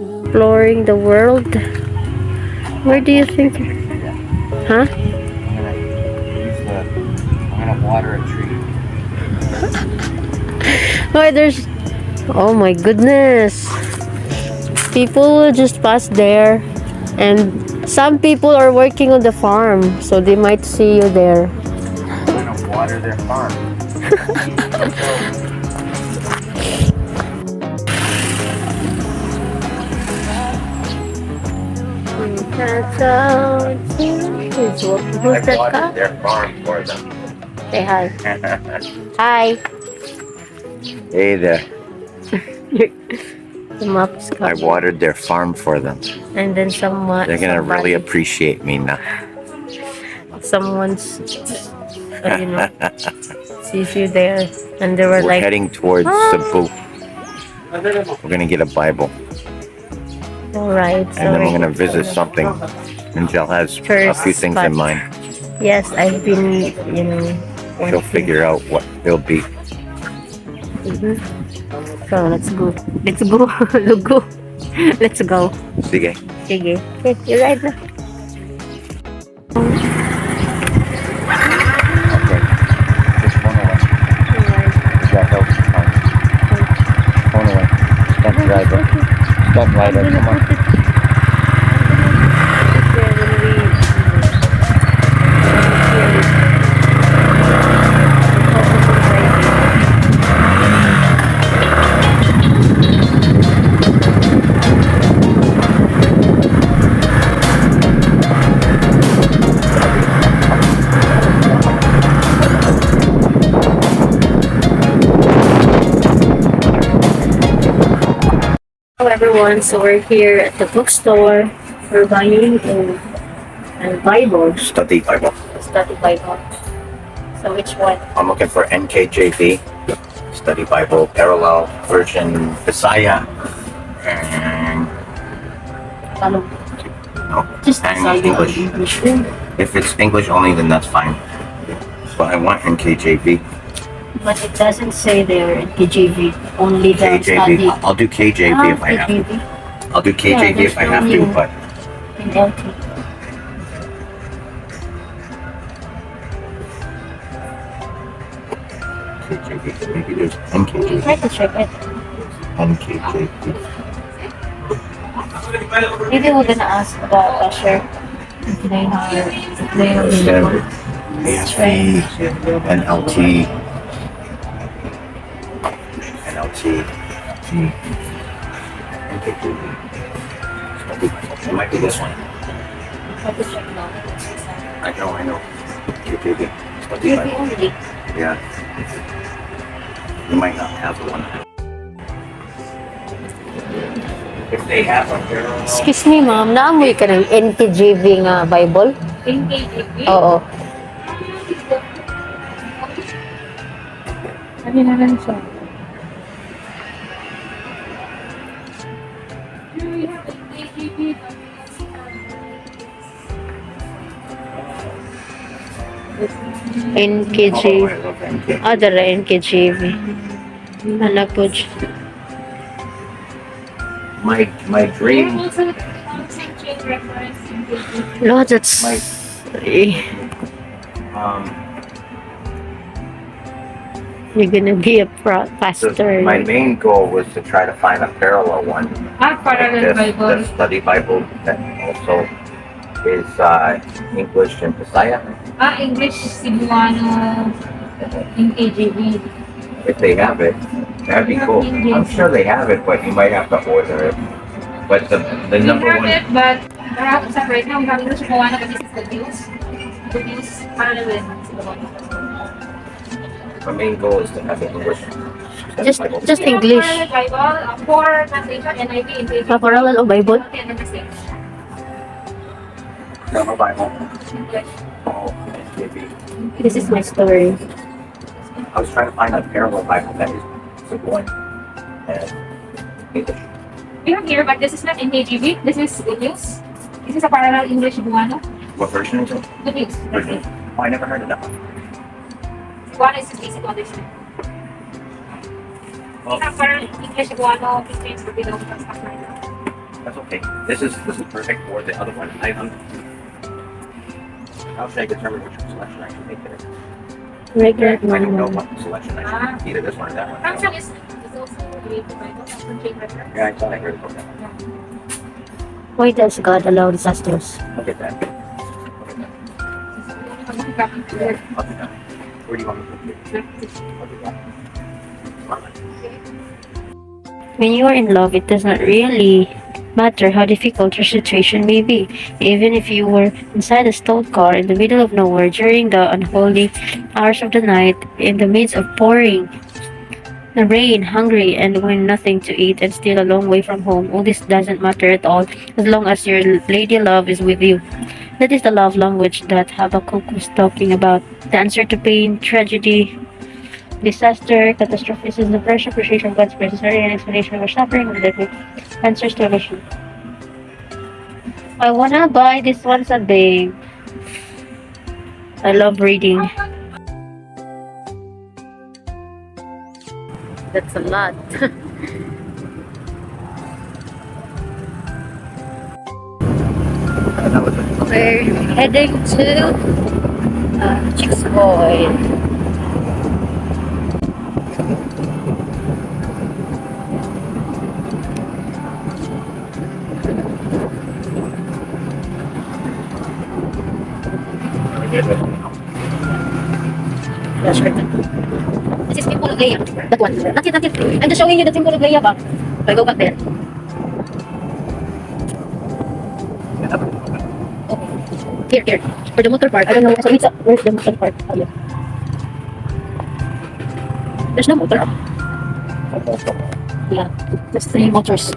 exploring the world. Where do you think? Huh? I'm gonna water a tree. Oh, there's. Oh my goodness! People will just pass there, and some people are working on the farm, so they might see you there. I'm gonna water their farm. Who's I that watered guy? their farm for them. Say hi. Hi. Hey there. The map is I coming. watered their farm for them. And then someone. They're gonna really appreciate me now. Someone's, sees you there, and they were We're like, heading towards Cebu. We're gonna get a Bible, all right. and then we're gonna visit something. Menjiel has a few things in mind. Yes, I've been, She'll figure out what it'll be. So let's go. Let's go. Let's go. Let's go. Sige. Sige. Okay, you ride na. Okay. Just phone away. Yeah, that was fine. Phone away. Stunt driver. Stunt rider. Come on. Hello everyone, so we're here at the bookstore. We're buying a Bible, Study Bible. study Bible. So which one? I'm looking for NKJV, Study Bible, Parallel Version Visaya, and Ano? no, Just and Bible English. English. If it's English only, then that's fine. But I want NKJV. But it doesn't say there in KJV, only the study. KJV. I'll do KJV if I have to. KJV. I'll do KJV if I have to, but In LT. KJV. Maybe there's NKJV. Try to check it. NKJV. Maybe we're gonna ask the cashier if they have Standard. ASV, NLT, NLT, NKJV. It might be this one. Try to check now. I know. KJV. KJV only. Yeah. You might not have the one. If they have a parallel. Excuse me ma'am, naamoy ka ng NKJV nga Bible? NKJV? Oo. Ano na lang siya? NKJV. Ah, dara NKJV. Ano po siya? My dream. No, that's... You're gonna be a pastor. My main goal was to try to find a parallel one. Parallel Like Bible. the study Bible that also is English and Visaya. English, Cebuano, NKJV. If they have it, that'd be cool. I'm sure they have it, but you might have to order it. But the number one. It, but perhaps right now, ang English, Cebuano kasi is the views. The views, parallel with Cebuano. My main goal is to have English. Just English. Parallel Bible, for translation, NIV, NKJV. Parallel o Bible? Number Bible. English. Oh, NKJV. This is my story. I was trying to find a parallel Bible that is Cebuano and English. We have here, but this is not NKJV. This is the news. This is a parallel English Cebuano. What version is it? The news. Version. Oh, I never heard of that one. Cebuano is just basic to understand. We have parallel English Cebuano, Christians, Filipino, stuff like that. That's okay. This is perfect for the other one. How should I determine which selection I should make today? Regular I don't know normal. what selection I should make. Either this one or that one. Samsung is also great to buy from Shea Butter. Yeah, I thought I heard about that. Why does God allow disasters? Look at that. I'll do that. Where do you want me to put it? I'll do that. When you are in love, it does not really matter how difficult your situation may be. Even if you were inside a stalled car in the middle of nowhere during the unholy hours of the night, in the midst of pouring the rain, hungry, and with nothing to eat, and still a long way from home, all this doesn't matter at all as long as your lady love is with you. That is the love language that Habakkuk was talking about. The answer to pain, tragedy, disaster, catastrophism, the fresh appreciation of God's presence, and explanation of our suffering, and the answers to our mission. I wanna buy this one someday. I love reading. That's a lot. We're heading to Chicks Boy. Yeah, sure. This is Temple of Leia. That one. Not yet, not yet. I'm just showing you the Temple of Leia ba? I go back there. Okay. Here. For the motor park. I don't know. So it's where's the motor park? Oh, yeah. There's no motor. Yeah. There's 3 motors.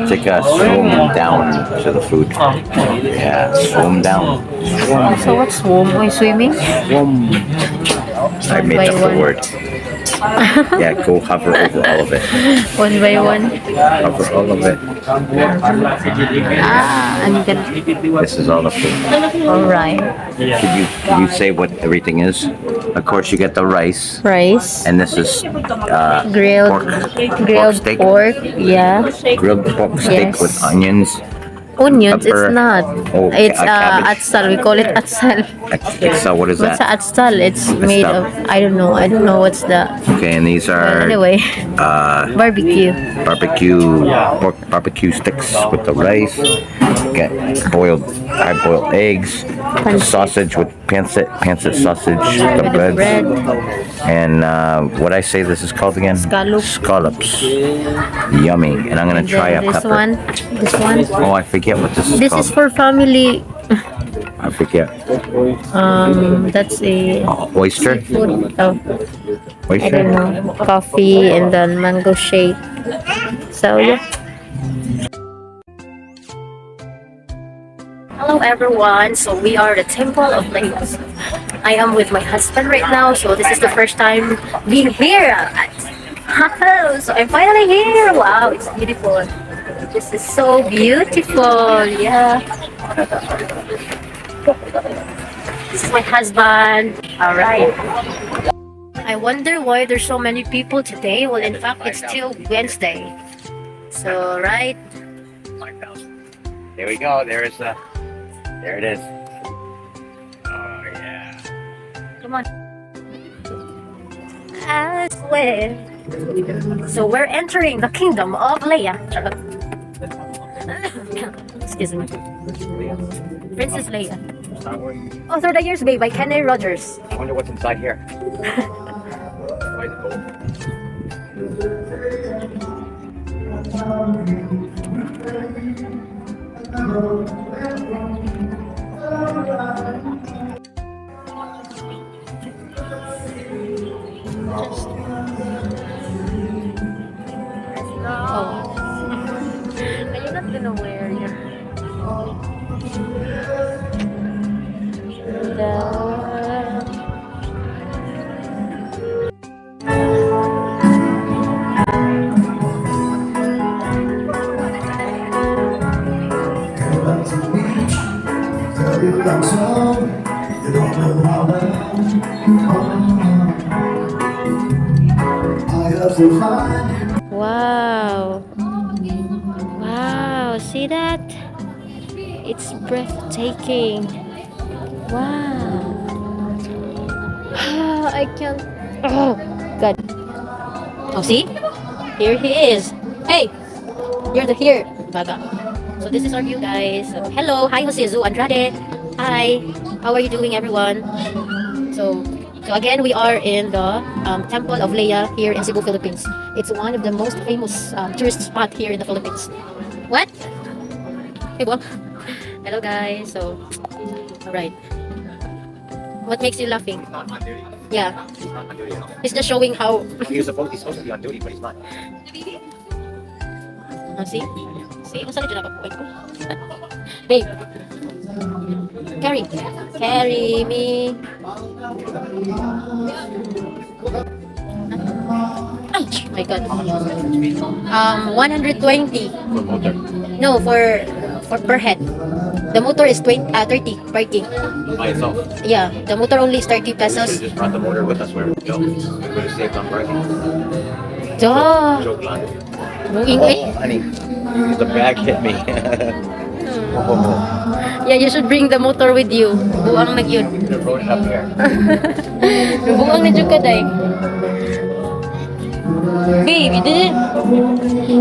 Take a swim down to the food. Yeah, swim down. So what's swim? Are you swimming? Swim. I made by up the one. word. Yeah, go hover over all of it. One by one. Hover all of it. Ah, I'm gonna. This is all the food. Alright. Could you say what everything is? Of course, you get the rice, Rice. and this is Grilled pork steak. pork. Yeah. Grilled pork steak Yes. with onions. Onions, Pepper. it's not. Oh, It's cabbage. atsal. We call it atsal. So what is What's that? atsal? It's made that? of, I don't know. I don't know what's the. Okay, and these are Anyway, barbecue. barbecue sticks with the rice. Get hard boiled eggs, sausage with pancit sausage, the With breads, bread. and what I say this is called again? Scallops. Yummy. And I'm gonna try a Then this pepper. one. This one. Oh, I forget what this is This called. is for family. I forget. That's a Oyster. food. Oh, I Oyster. don't know. Coffee and then mango shake. So yeah. Hello everyone. So we are the Temple of Lagos. I am with my husband right now. So this is the first time being here. So I'm finally here. Wow, it's beautiful. This is so beautiful. Yeah. This is my husband. All right. I wonder why there's so many people today. Well, in fact, it's still Wednesday. So, right? 5,000. There we go. There it is. Oh yeah. Come on. I swear. So we're entering the kingdom of Leia. Excuse me. Princess Leia. Oh, Through the Years, Babe by Kenny Rogers. I wonder what's inside here. Why is it Oh. Are you not gonna wear your... Wow. Wow, see that? It's breathtaking. Wow. I can't. Oh, God. Oh, see? Here he is. Hey, you're the here. Baga. So this is our view, guys. So, hello. Hi, Jose Zu Andrade. Hi. How are you doing, everyone? So, so again, we are in the Temple of Leia here in Cebu, Philippines. It's one of the most famous tourist spot here in the Philippines. What? Hey, well. Hello, guys. So, all right. What makes you laughing? Yeah. He's just showing how. He's supposed to be on duty, but he's not. See? See? Ang sakit dyan ako. Babe. Carry. Carry me. Ouch! My God. 120. For motor. No, for per head. The motor is 30 parking. By itself. Yeah, the motor only is 30 We pesos. just brought the motor with us where we go. We would have saved on parking. Duh! Joke lang. Moving Oh, honey. The bag hit me. Yeah, you should bring the motor with you. Buang na yun. The road up here. Buang na dyan ka, day. Babe, you didn't...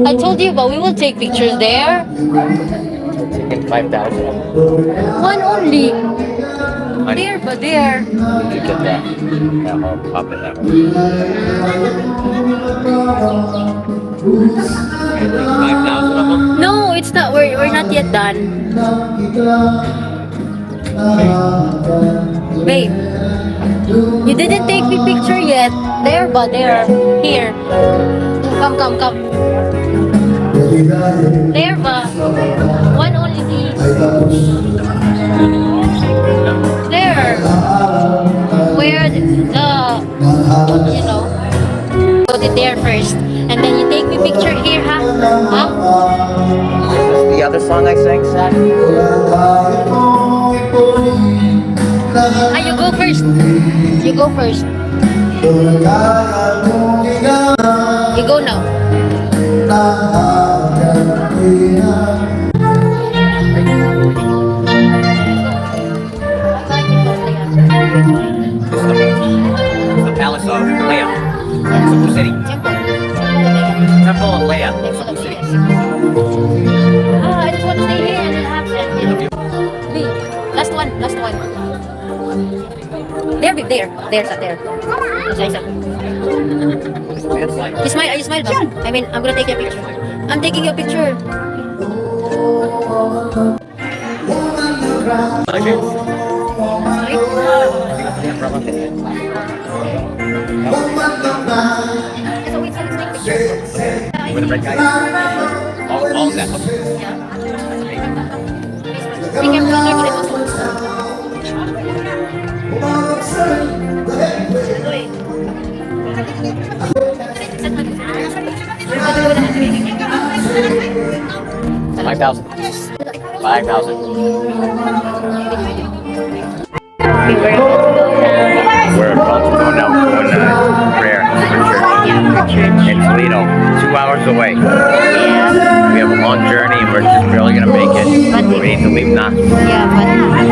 I told you about we will take pictures there. Taking 5,000. One only. Honey, There, but there. you get that. That one, pop it that one. 5,000 of them? No, it's not. We're not yet done. Babe, you didn't take me picture yet. There, but there. Here. Come, come, come. There, but one only, please. There. Where the, you know, put it there first. And then you take me picture here, huh? Huh? Is this the other song I sang, Sat? Ah, you go first. You go first. You go now. The Palace of Leia. Cebu City. Temple of Leia. Cebu City. I just want to stay here and then have that. Last one, last one. There, babe, there. There's up there. Isa. You smile ba? I mean, I'm gonna take your picture. I'm taking your picture. So wait, so let's take picture. With the red guy. All of that. Yeah. Be careful, sir, but it was $5,000. 5,000. We're about to go now. We're going to prayer for church. In Toledo, 2 hours away. Yeah. We have a long journey and we're just barely gonna make it. We need to leave now. Yeah, but I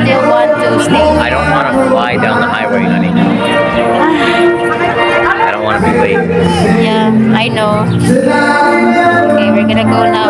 still want to stay. I don't want to fly down the highway, honey. I don't want to be late. Yeah, I know. Okay, we're gonna go now.